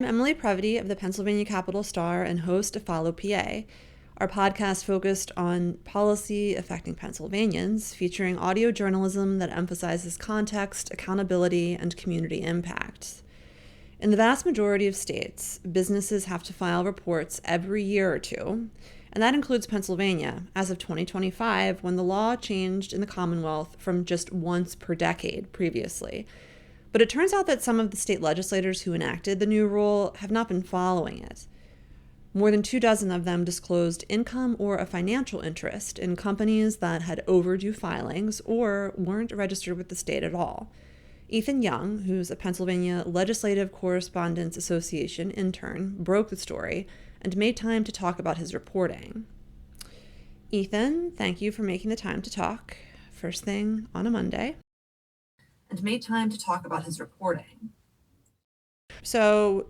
I'm Emily Previti of the Pennsylvania Capital Star and host of Folo PA, our podcast focused on policy affecting Pennsylvanians, featuring audio journalism that emphasizes context, accountability, and community impact. In the vast majority of states, businesses have to file reports every year or two, and that includes Pennsylvania, as of 2025, when the law changed in the Commonwealth from just once per decade previously. But it turns out that some of the state legislators who enacted the new rule have not been following it. More than 24 of them disclosed income or a financial interest in companies that had overdue filings or weren't registered with the state at all. Ethan Young, who's a Pennsylvania Legislative Correspondents Association intern, broke the story and made time to talk about his reporting. Ethan, thank you for making the time to talk, first thing on a Monday. And made time to talk about his reporting. So,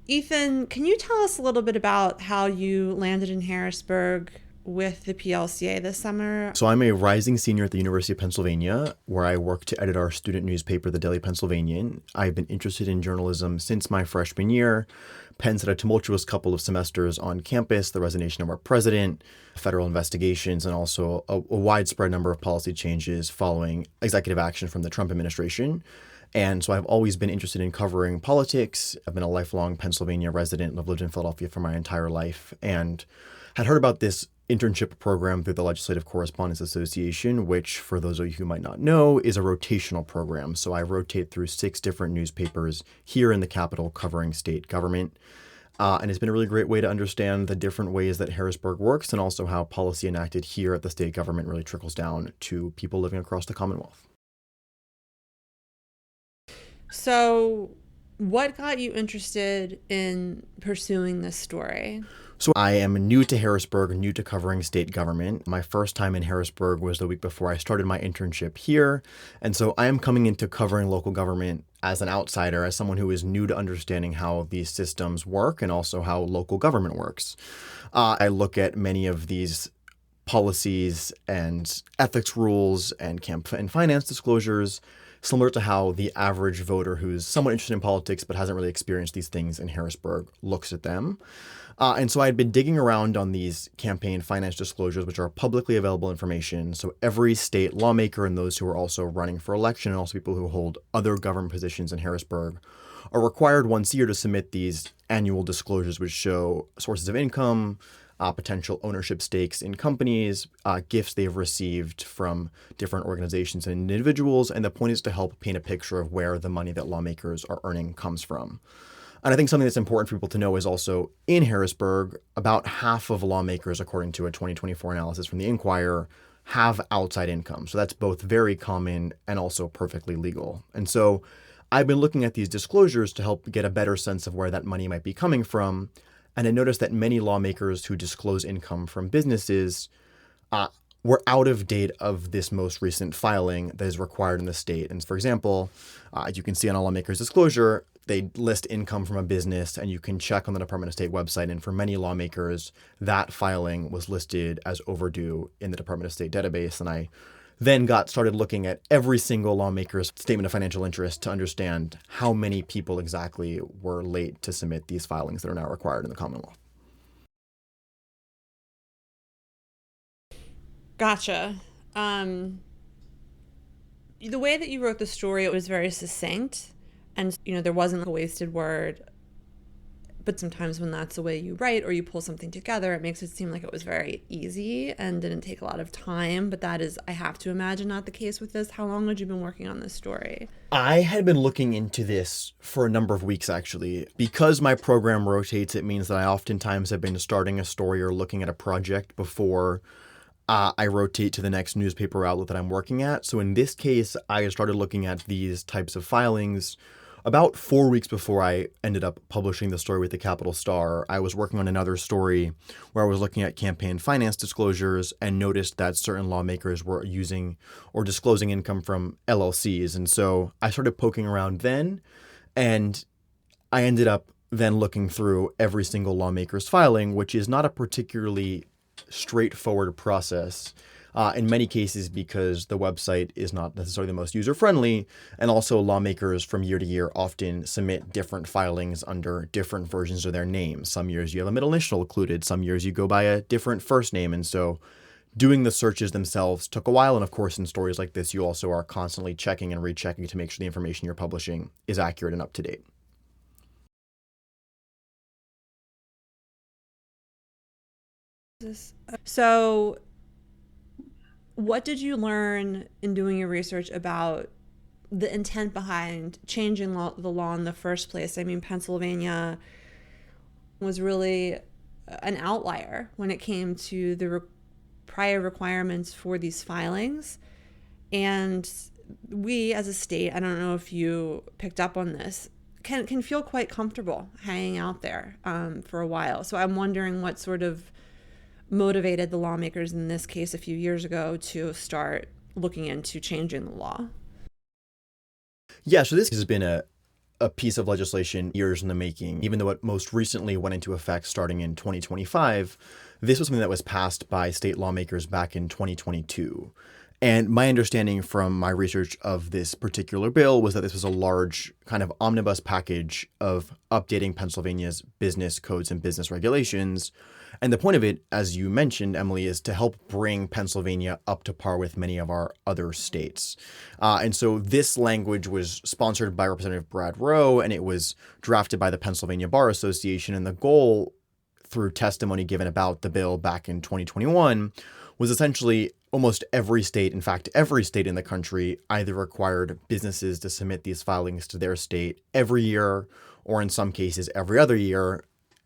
Ethan, can you tell us a little bit about how you landed in Harrisburg with the PLCA this summer? So I'm a rising senior at the University of Pennsylvania, where I work to edit our student newspaper, the Daily Pennsylvanian. I've been interested in journalism since my freshman year. Penn's had a tumultuous couple of semesters on campus, the resignation of our president, federal investigations, and also a widespread number of policy changes following executive action from the Trump administration. And so I've always been interested in covering politics. I've been a lifelong Pennsylvania resident and I've lived in Philadelphia for my entire life, and had heard about this internship program through the Legislative Correspondents Association, which, for those of you who might not know, is a rotational program. So I rotate through 6 different newspapers here in the Capitol covering state government. And it's been a really great way to understand the different ways that Harrisburg works and also how policy enacted here at the state government really trickles down to people living across the Commonwealth. So, what got you interested in pursuing this story? So I am new to Harrisburg, new to covering state government. My first time in Harrisburg was the week before I started my internship here. And so I am coming into covering local government as an outsider, as someone who is new to understanding how these systems work and also how local government works. I look at many of these policies and ethics rules and campaign finance disclosures similar to how the average voter who's somewhat interested in politics but hasn't really experienced these things in Harrisburg looks at them. And so I had been digging around on these campaign finance disclosures, which are publicly available information. So every state lawmaker and those who are also running for election and also people who hold other government positions in Harrisburg are required once a year to submit these annual disclosures, which show sources of income, potential ownership stakes in companies, gifts they've received from different organizations and individuals. And the point is to help paint a picture of where the money that lawmakers are earning comes from. And I think something that's important for people to know is also in Harrisburg, about half of lawmakers, according to a 2024 analysis from the Inquirer, have outside income. So that's both very common and also perfectly legal. And so I've been looking at these disclosures to help get a better sense of where that money might be coming from. And I noticed that many lawmakers who disclose income from businesses were out of date of this most recent filing that is required in the state. And for example, you can see on a lawmaker's disclosure, they list income from a business, and you can check on the Department of State website. And for many lawmakers, that filing was listed as overdue in the Department of State database. And I then started looking at every single lawmaker's statement of financial interest to understand how many people exactly were late to submit these filings that are now required in the Commonwealth. Gotcha. The way that you wrote the story, it was very succinct, and there wasn't a wasted word. But sometimes when that's the way you write or you pull something together, it makes it seem like it was very easy and didn't take a lot of time. But that is, I have to imagine, not the case with this. How long had you been working on this story? I had been looking into this for a number of weeks, actually. Because my program rotates, it means that I oftentimes have been starting a story or looking at a project before I rotate to the next newspaper outlet that I'm working at. So in this case, I started looking at these types of filings about 4 weeks before I ended up publishing the story with the Capital Star. I was working on another story where I was looking at campaign finance disclosures and noticed that certain lawmakers were using or disclosing income from LLCs. And so I started poking around then, and I ended up then looking through every single lawmaker's filing, which is not a particularly straightforward process. in many cases because the website is not necessarily the most user-friendly, and also lawmakers from year to year often submit different filings under different versions of their name. Some years you have a middle initial included, some years you go by a different first name, and so doing the searches themselves took a while. And of course, in stories like this, you also are constantly checking and rechecking to make sure the information you're publishing is accurate and up to date. So what did you learn in doing your research about the intent behind changing the law in the first place? I mean, Pennsylvania was really an outlier when it came to the prior requirements for these filings. And we as a state, I don't know if you picked up on this, can feel quite comfortable hanging out there for a while. So I'm wondering what sort of motivated the lawmakers in this case a few years ago to start looking into changing the law. Yeah, so this has been a piece of legislation years in the making. Even though it most recently went into effect starting in 2025, this was something that was passed by state lawmakers back in 2022. And my understanding from my research of this particular bill was that this was a large kind of omnibus package of updating Pennsylvania's business codes and business regulations. And the point of it, as you mentioned, Emily, is to help bring Pennsylvania up to par with many of our other states. And so this language was sponsored by Representative Brad Rowe, and it was drafted by the Pennsylvania Bar Association. And the goal, through testimony given about the bill back in 2021, was essentially almost every state, in fact, every state in the country, either required businesses to submit these filings to their state every year, or in some cases every other year.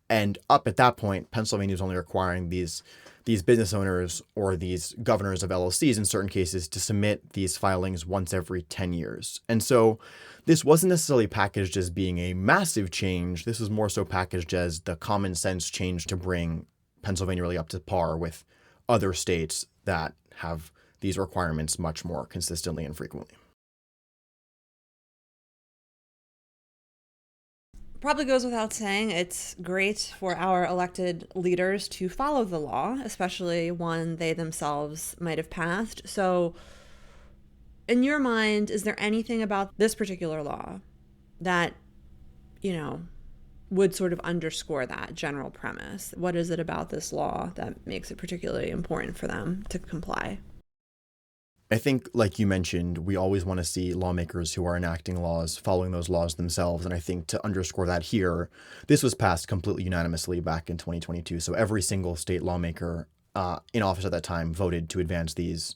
And up at that point, Pennsylvania is only requiring these business owners or these governors of LLCs in certain cases to submit these filings once every 10 years. And so this wasn't necessarily packaged as being a massive change. This was more so packaged as the common sense change to bring Pennsylvania really up to par with other states that have these requirements much more consistently and frequently. Probably goes without saying, it's great for our elected leaders to follow the law, especially one they themselves might have passed. So in your mind, is there anything about this particular law that, would sort of underscore that general premise? What is it about this law that makes it particularly important for them to comply? I think, like you mentioned, we always want to see lawmakers who are enacting laws following those laws themselves. And I think to underscore that here, this was passed completely unanimously back in 2022. So every single state lawmaker in office at that time voted to advance these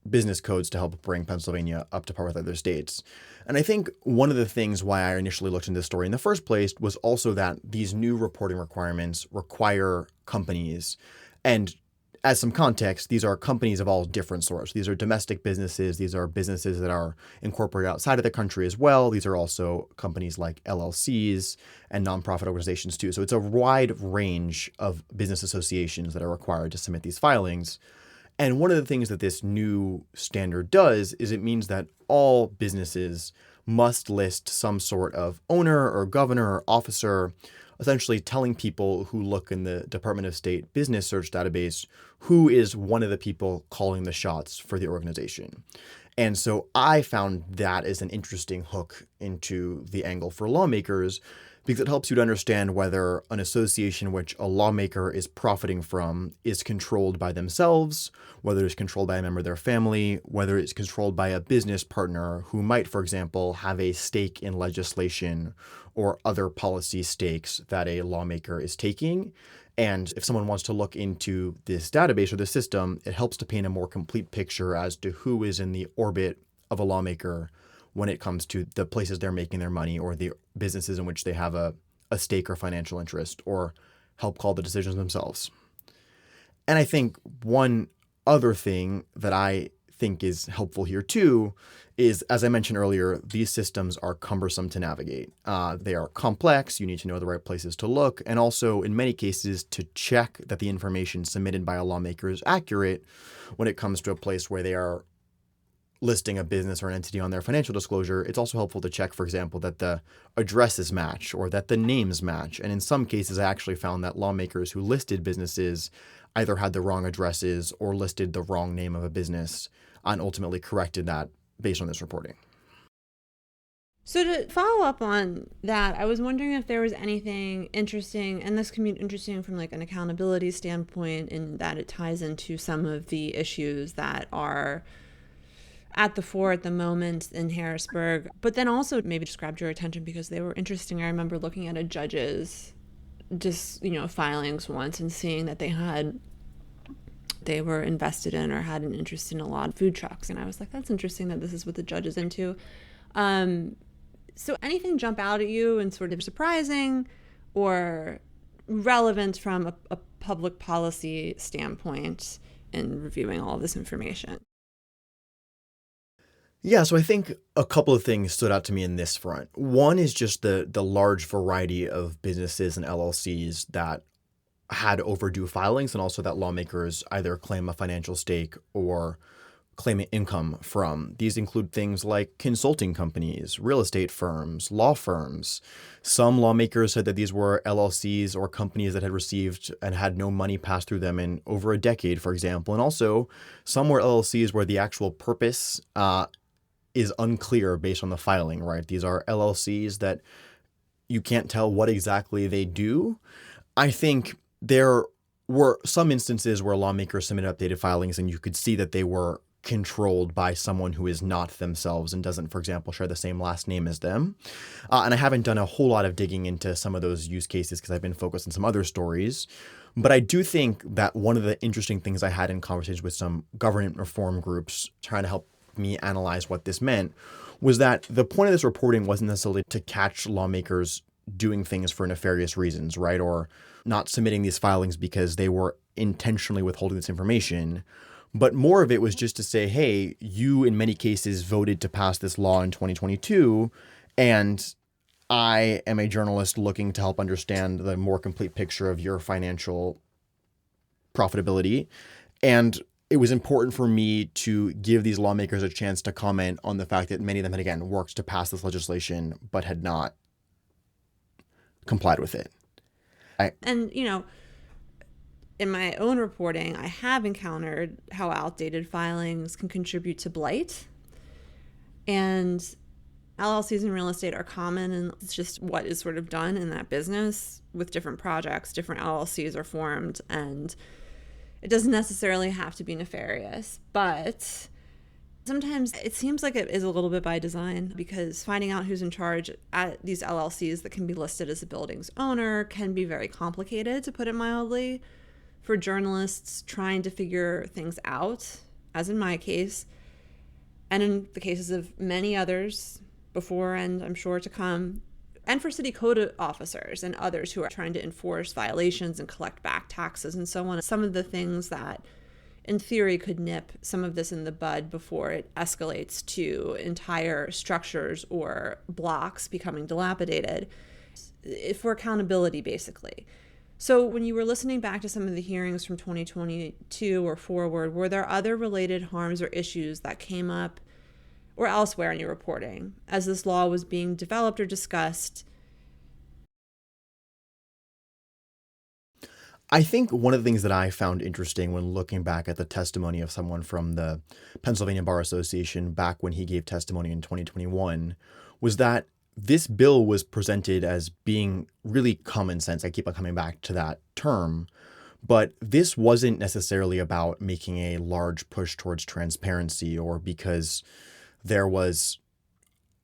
business codes to help bring Pennsylvania up to par with other states. And I think one of the things why I initially looked into this story in the first place was also that these new reporting requirements require companies, and as some context, these are companies of all different sorts. These are domestic businesses. These are businesses that are incorporated outside of the country as well. These are also companies like LLCs and nonprofit organizations too. So it's a wide range of business associations that are required to submit these filings. And one of the things that this new standard does is it means that all businesses must list some sort of owner or governor or officer, essentially telling people who look in the Department of State business search database who is one of the people calling the shots for the organization. And so I found that as an interesting hook into the angle for lawmakers, because it helps you to understand whether an association which a lawmaker is profiting from is controlled by themselves, whether it's controlled by a member of their family, whether it's controlled by a business partner who might, for example, have a stake in legislation or other policy stakes that a lawmaker is taking. And if someone wants to look into this database or the system, it helps to paint a more complete picture as to who is in the orbit of a lawmaker when it comes to the places they're making their money or the businesses in which they have a stake or financial interest or help call the decisions themselves. And I think one other thing that I think is helpful here too is, as I mentioned earlier, these systems are cumbersome to navigate. They are complex. You need to know the right places to look, and also in many cases to check that the information submitted by a lawmaker is accurate when it comes to a place where they are listing a business or an entity on their financial disclosure, it's also helpful to check, for example, that the addresses match or that the names match. And in some cases, I actually found that lawmakers who listed businesses either had the wrong addresses or listed the wrong name of a business and ultimately corrected that based on this reporting. So to follow up on that, I was wondering if there was anything interesting, and this can be interesting from like an accountability standpoint, in that it ties into some of the issues that are at the fore at the moment in Harrisburg, but then also maybe just grabbed your attention because they were interesting. I remember looking at a judge's filings once and seeing that they were invested in or had an interest in a lot of food trucks. And I was like, that's interesting that this is what the judge is into. So anything jump out at you and sort of surprising or relevant from a public policy standpoint in reviewing all of this information? Yeah, so I think a couple of things stood out to me in this front. One is just the large variety of businesses and LLCs that had overdue filings, and also that lawmakers either claim a financial stake or claim income from. These include things like consulting companies, real estate firms, law firms. Some lawmakers said that these were LLCs or companies that had received and had no money passed through them in over a decade, for example. And also some were LLCs where the actual purpose is unclear based on the filing, right? These are LLCs that you can't tell what exactly they do. I think there were some instances where lawmakers submitted updated filings and you could see that they were controlled by someone who is not themselves and doesn't, for example, share the same last name as them. And I haven't done a whole lot of digging into some of those use cases because I've been focused on some other stories. But I do think that one of the interesting things I had in conversations with some government reform groups trying to help me analyze what this meant was that the point of this reporting wasn't necessarily to catch lawmakers doing things for nefarious reasons, right? Or not submitting these filings because they were intentionally withholding this information. But more of it was just to say, hey, you in many cases voted to pass this law in 2022, and I am a journalist looking to help understand the more complete picture of your financial profitability. And it was important for me to give these lawmakers a chance to comment on the fact that many of them had, again, worked to pass this legislation, but had not complied with it. In my own reporting, I have encountered how outdated filings can contribute to blight. And LLCs in real estate are common, and it's just what is sort of done in that business with different projects. Different LLCs are formed, and it doesn't necessarily have to be nefarious, but sometimes it seems like it is a little bit by design, because finding out who's in charge at these LLCs that can be listed as a building's owner can be very complicated, to put it mildly, for journalists trying to figure things out, as in my case, and in the cases of many others before and I'm sure to come, and for city code officers and others who are trying to enforce violations and collect back taxes and so on. Some of the things that in theory could nip some of this in the bud before it escalates to entire structures or blocks becoming dilapidated, for accountability, basically. So when you were listening back to some of the hearings from 2022 or forward, were there other related harms or issues that came up or elsewhere in your reporting as this law was being developed or discussed? I think one of the things that I found interesting when looking back at the testimony of someone from the Pennsylvania Bar Association back when he gave testimony in 2021 was that this bill was presented as being really common sense. I keep on coming back to that term, but this wasn't necessarily about making a large push towards transparency or because there was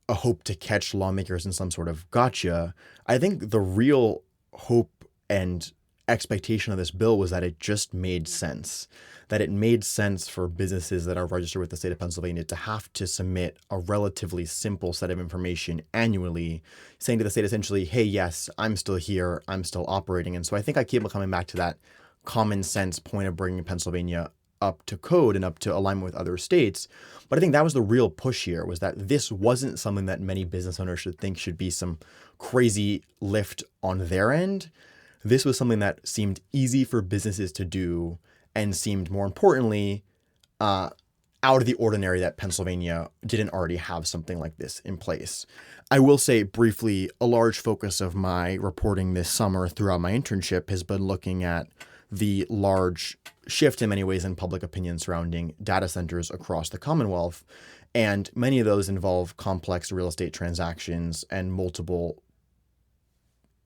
a hope to catch lawmakers in some sort of gotcha. I think the real hope and expectation of this bill was that it just made sense, that it made sense for businesses that are registered with the state of Pennsylvania to have to submit a relatively simple set of information annually, saying to the state essentially, hey, yes, I'm still here, I'm still operating. And so I think I keep coming back to that common sense point of bringing Pennsylvania up to code and up to alignment with other states. But I think that was the real push here, was that this wasn't something that many business owners should think should be some crazy lift on their end. This was something that seemed easy for businesses to do and seemed, more importantly, out of the ordinary that Pennsylvania didn't already have something like this in place. I will say briefly, a large focus of my reporting this summer throughout my internship has been looking at the large shift in many ways in public opinion surrounding data centers across the Commonwealth. And many of those involve complex real estate transactions and multiple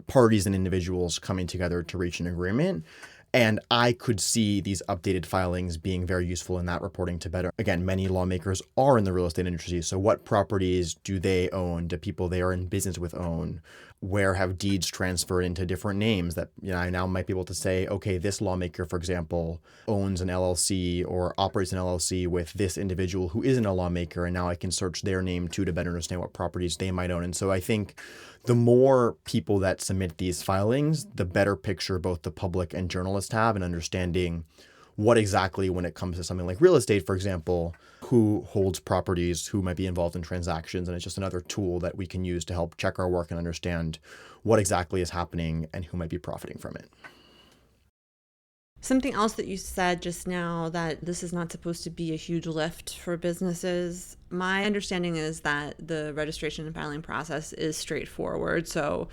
parties and individuals coming together to reach an agreement. And I could see these updated filings being very useful in that reporting to better, again, many lawmakers are in the real estate industry. So what properties do they own? Do people they are in business with own? Where have deeds transferred into different names that, I now might be able to say, okay, this lawmaker, for example, owns an LLC or operates an LLC with this individual who isn't a lawmaker. And now I can search their name too to better understand what properties they might own. And so I think the more people that submit these filings, the better picture both the public and journalists have in understanding what exactly, when it comes to something like real estate, for example, who holds properties, who might be involved in transactions. And it's just another tool that we can use to help check our work and understand what exactly is happening and who might be profiting from it. Something else that you said just now, that this is not supposed to be a huge lift for businesses. My understanding is that the registration and filing process is straightforward. So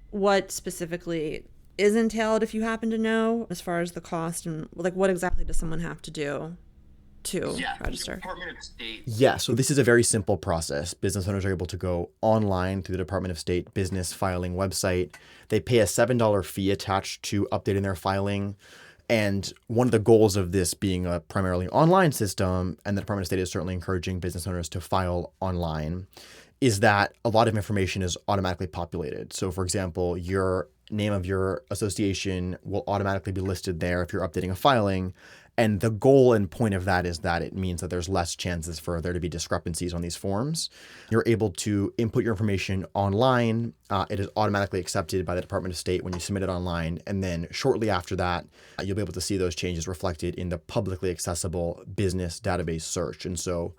what specifically is entailed, if you happen to know, as far as the cost and what exactly does someone have to do to register? Department of State. Yeah, so this is a very simple process. Business owners are able to go online through the Department of State business filing website. They pay a $7 fee attached to updating their filing. And one of the goals of this being a primarily online system, and the Department of State is certainly encouraging business owners to file online, is that a lot of information is automatically populated. So for example, your name of your association will automatically be listed there if you're updating a filing. And the goal and point of that is that it means that there's less chances for there to be discrepancies on these forms. You're able to input your information online. It is automatically accepted by the Department of State when you submit it online. And then shortly after that, you'll be able to see those changes reflected in the publicly accessible business database search. And so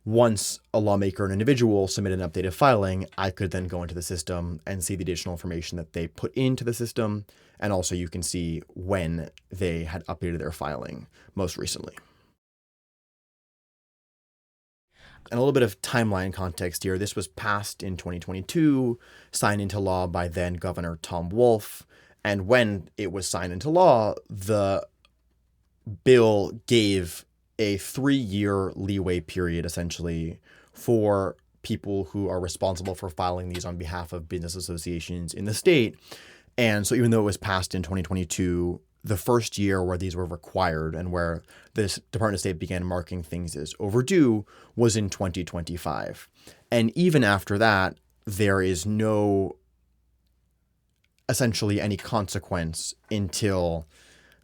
once a lawmaker or an individual submitted an updated filing, I could then go into the system and see the additional information that they put into the system. And also you can see when they had updated their filing most recently. And a little bit of timeline context here. This was passed in 2022, signed into law by then Governor Tom Wolf. And when it was signed into law, the bill gave a 3-year leeway period, essentially, for people who are responsible for filing these on behalf of business associations in the state. And so even though it was passed in 2022, the first year where these were required and where this Department of State began marking things as overdue was in 2025. And even after that, there is no essentially any consequence until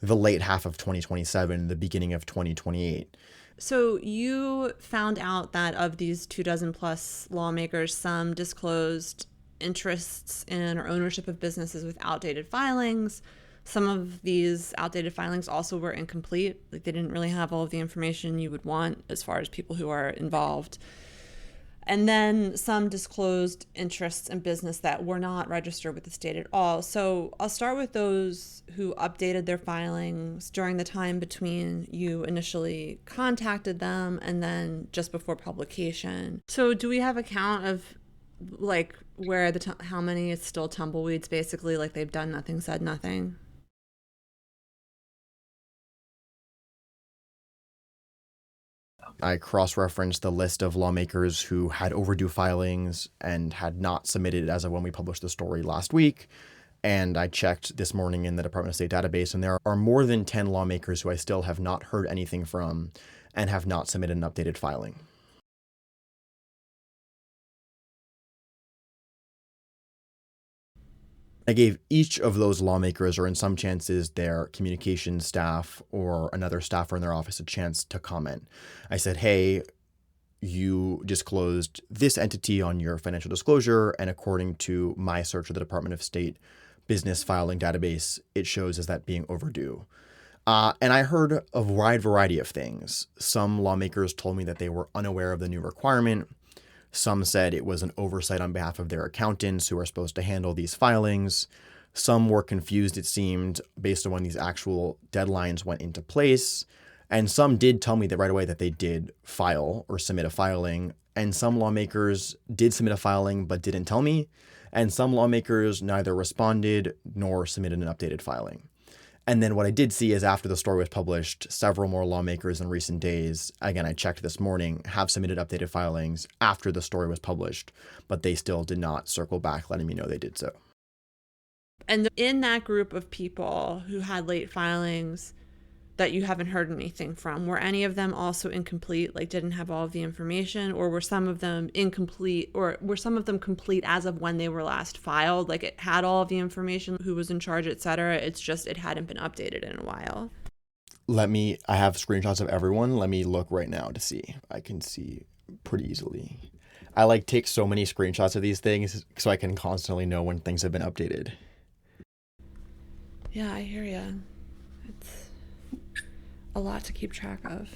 the late half of 2027, the beginning of 2028. So you found out that of these 24 plus lawmakers, some disclosed interests in or ownership of businesses with outdated filings. Some of these outdated filings also were incomplete. They didn't really have all of the information you would want as far as people who are involved. And then some disclosed interests in business that were not registered with the state at all. So I'll start with those who updated their filings during the time between you initially contacted them and then just before publication. So do we have a count of where how many is still tumbleweeds, basically, like they've done nothing, said nothing? I cross-referenced the list of lawmakers who had overdue filings and had not submitted as of when we published the story last week. And I checked this morning in the Department of State database, and there are more than 10 lawmakers who I still have not heard anything from and have not submitted an updated filing. I gave each of those lawmakers, or in some chances their communications staff or another staffer in their office, a chance to comment. I said, hey, you disclosed this entity on your financial disclosure, and according to my search of the Department of State business filing database, it shows as that being overdue. And I heard a wide variety of things. Some lawmakers told me that they were unaware of the new requirement. Some said it was an oversight on behalf of their accountants who are supposed to handle these filings. Some were confused, it seemed, based on when these actual deadlines went into place. And some did tell me that right away that they did file or submit a filing. And some lawmakers did submit a filing but didn't tell me. And some lawmakers neither responded nor submitted an updated filing. And then what I did see is after the story was published, several more lawmakers in recent days, again, I checked this morning, have submitted updated filings after the story was published, but they still did not circle back letting me know they did so. And in that group of people who had late filings that you haven't heard anything from, were any of them also incomplete, like didn't have all of the information, or were some of them incomplete, or were some of them complete as of when they were last filed, like it had all of the information, who was in charge, etc. It's just it hadn't been updated in a while? I have screenshots of everyone. Let me look right now to see. I can see pretty easily. I take so many screenshots of these things so I can constantly know when things have been updated. Yeah, I hear you. It's a lot to keep track of.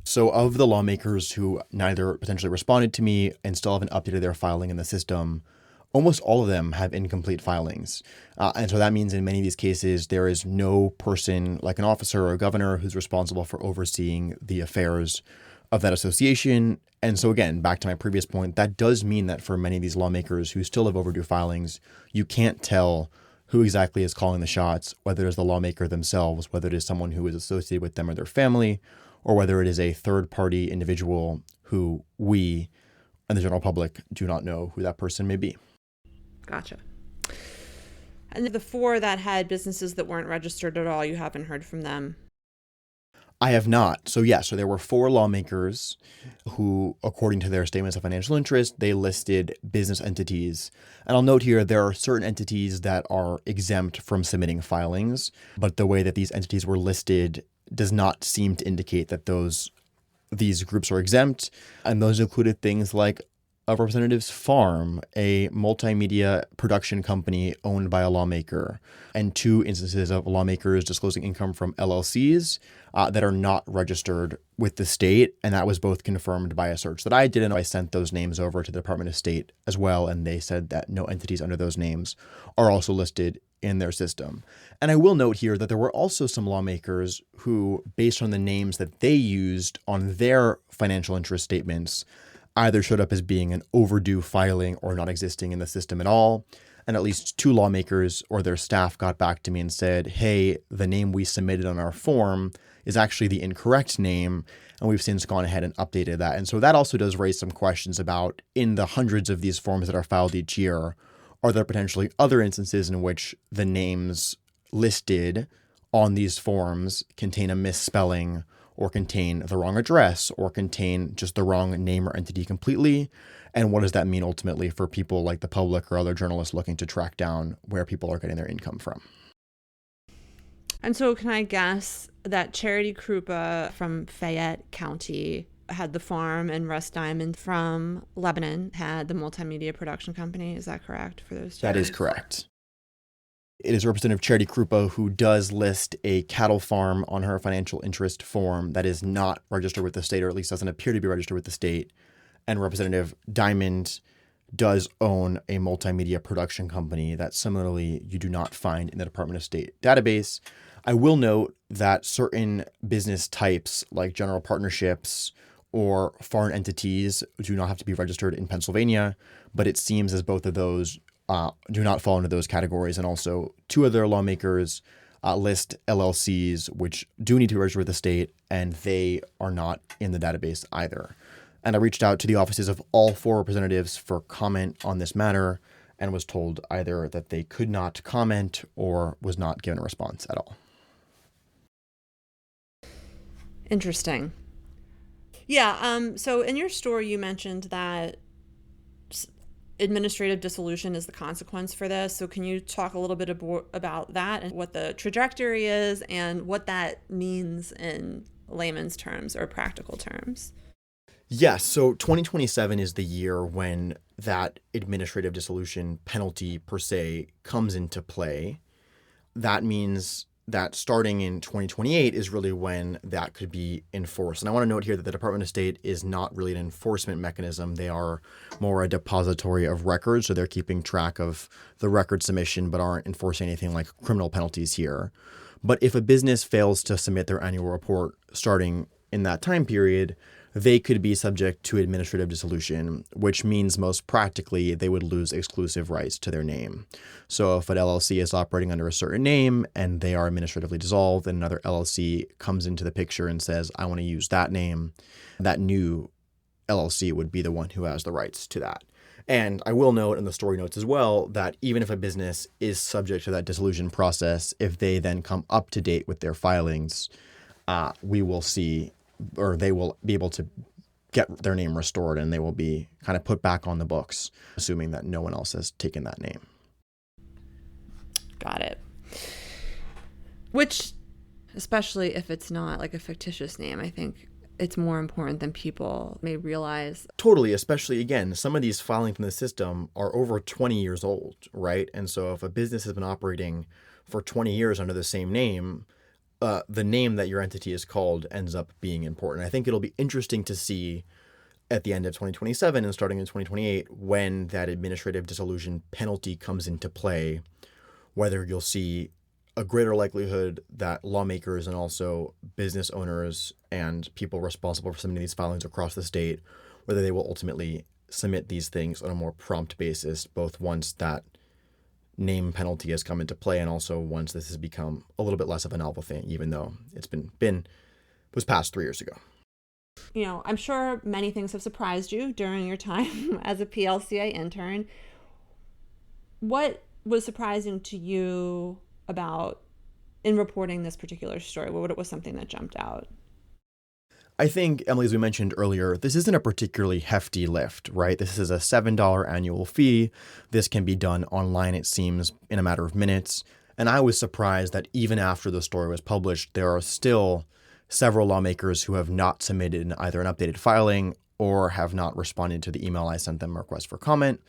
So of the lawmakers who neither potentially responded to me and still haven't updated their filing in the system, almost all of them have incomplete filings. And so that means in many of these cases, there is no person like an officer or a governor who's responsible for overseeing the affairs of that association. And so again, back to my previous point, that does mean that for many of these lawmakers who still have overdue filings, you can't tell who exactly is calling the shots, whether it is the lawmaker themselves, whether it is someone who is associated with them or their family, or whether it is a third-party individual who we and the general public do not know who that person may be. Gotcha. And the 4 that had businesses that weren't registered at all, you haven't heard from them? I have not. So there were 4 lawmakers who, according to their statements of financial interest, they listed business entities. And I'll note here, there are certain entities that are exempt from submitting filings, but the way that these entities were listed does not seem to indicate that these groups are exempt. And those included things like a representative's farm, a multimedia production company owned by a lawmaker, and 2 instances of lawmakers disclosing income from LLCs that are not registered with the state. And that was both confirmed by a search that I did, and I sent those names over to the Department of State as well. And they said that no entities under those names are also listed in their system. And I will note here that there were also some lawmakers who, based on the names that they used on their financial interest statements, either showed up as being an overdue filing or not existing in the system at all. And at least 2 lawmakers or their staff got back to me and said, hey, the name we submitted on our form is actually the incorrect name. And we've since gone ahead and updated that. And so that also does raise some questions about, in the hundreds of these forms that are filed each year, are there potentially other instances in which the names listed on these forms contain a misspelling, or contain the wrong address, or contain just the wrong name or entity completely? And what does that mean ultimately for people like the public or other journalists looking to track down where people are getting their income from? And so can I guess that Charity Krupa from Fayette County had the farm, and Russ Diamond from Lebanon had the multimedia production company? Is that correct for those 2? That is correct. It is Representative Charity Krupa who does list a cattle farm on her financial interest form that is not registered with the state, or at least doesn't appear to be registered with the state. And Representative Diamond does own a multimedia production company that similarly you do not find in the Department of State database. I will note that certain business types like general partnerships or foreign entities do not have to be registered in Pennsylvania, but it seems as both of those do not fall into those categories. And also 2 other lawmakers list LLCs, which do need to be registered with the state, and they are not in the database either. And I reached out to the offices of all 4 representatives for comment on this matter and was told either that they could not comment or was not given a response at all. Interesting. Yeah. So in your story, you mentioned that administrative dissolution is the consequence for this. So can you talk a little bit about that and what the trajectory is and what that means in layman's terms or practical terms? Yes. So 2027 is the year when that administrative dissolution penalty per se comes into play. That means that starting in 2028 is really when that could be enforced. And I want to note here that the Department of State is not really an enforcement mechanism. They are more a depository of records. So they're keeping track of the record submission, but aren't enforcing anything like criminal penalties here. But if a business fails to submit their annual report starting in that time period, they could be subject to administrative dissolution, which means most practically they would lose exclusive rights to their name. So if an LLC is operating under a certain name and they are administratively dissolved and another LLC comes into the picture and says, I want to use that name, that new LLC would be the one who has the rights to that. And I will note in the story notes as well that even if a business is subject to that dissolution process, if they then come up to date with their filings, we will see, or they will be able to get their name restored and they will be kind of put back on the books, assuming that no one else has taken that name. Got it. Which, especially if it's not like a fictitious name, I think it's more important than people may realize. Totally, especially, again, some of these filings in the system are over 20 years old, right? And so if a business has been operating for 20 years under the same name, the name that your entity is called ends up being important. I think it'll be interesting to see at the end of 2027 and starting in 2028 when that administrative dissolution penalty comes into play, whether you'll see a greater likelihood that lawmakers and also business owners and people responsible for submitting these filings across the state, whether they will ultimately submit these things on a more prompt basis, both once that name penalty has come into play and also once this has become a little bit less of a novel thing, even though it's was passed 3 years ago. You know, I'm sure many things have surprised you during your time as a PLCA intern. What was surprising to you about in reporting this particular story? What was something that jumped out? I think, Emily, as we mentioned earlier, this isn't a particularly hefty lift, right? This is a $7 annual fee. This can be done online, it seems, in a matter of minutes. And I was surprised that even after the story was published, there are still several lawmakers who have not submitted either an updated filing or have not responded to the email I sent them, request for comment.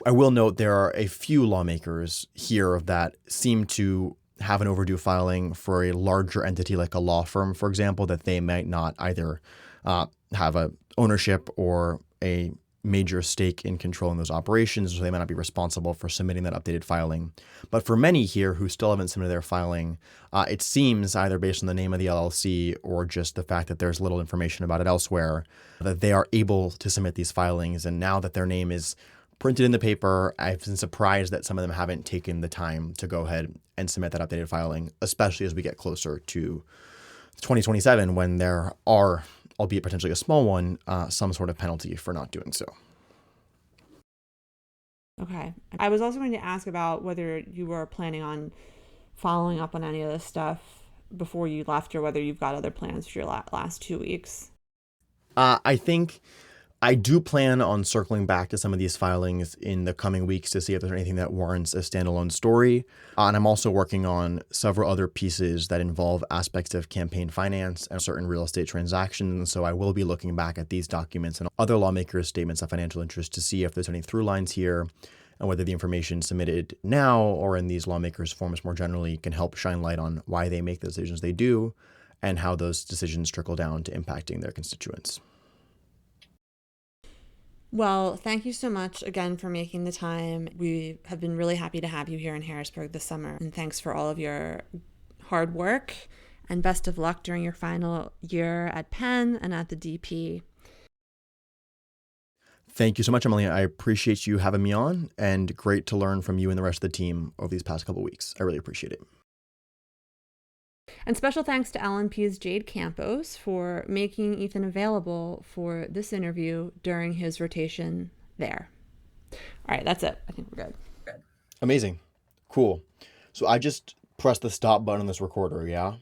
I will note there are a few lawmakers here that seem to have an overdue filing for a larger entity like a law firm, for example, that they might not either have a ownership or a major stake in controlling those operations, so they might not be responsible for submitting that updated filing. But for many here who still haven't submitted their filing, it seems either based on the name of the LLC or just the fact that there's little information about it elsewhere, that they are able to submit these filings. And now that their name is printed in the paper, I've been surprised that some of them haven't taken the time to go ahead and submit that updated filing, especially as we get closer to 2027 when there are, albeit potentially a small one, some sort of penalty for not doing so. Okay. I was also going to ask about whether you were planning on following up on any of this stuff before you left or whether you've got other plans for your last 2 weeks. I think I do plan on circling back to some of these filings in the coming weeks to see if there's anything that warrants a standalone story. And I'm also working on several other pieces that involve aspects of campaign finance and certain real estate transactions. So I will be looking back at these documents and other lawmakers' statements of financial interest to see if there's any through lines here and whether the information submitted now or in these lawmakers' forms more generally can help shine light on why they make the decisions they do and how those decisions trickle down to impacting their constituents. Well, thank you so much again for making the time. We have been really happy to have you here in Harrisburg this summer. And thanks for all of your hard work and best of luck during your final year at Penn and at the DP. Thank you so much, Emily. I appreciate you having me on and great to learn from you and the rest of the team over these past couple of weeks. I really appreciate it. And special thanks to LNP's Jade Campos for making Ethan available for this interview during his rotation there. All right, that's it. I think we're good. Amazing. Cool. So I just pressed the stop button on this recorder, yeah?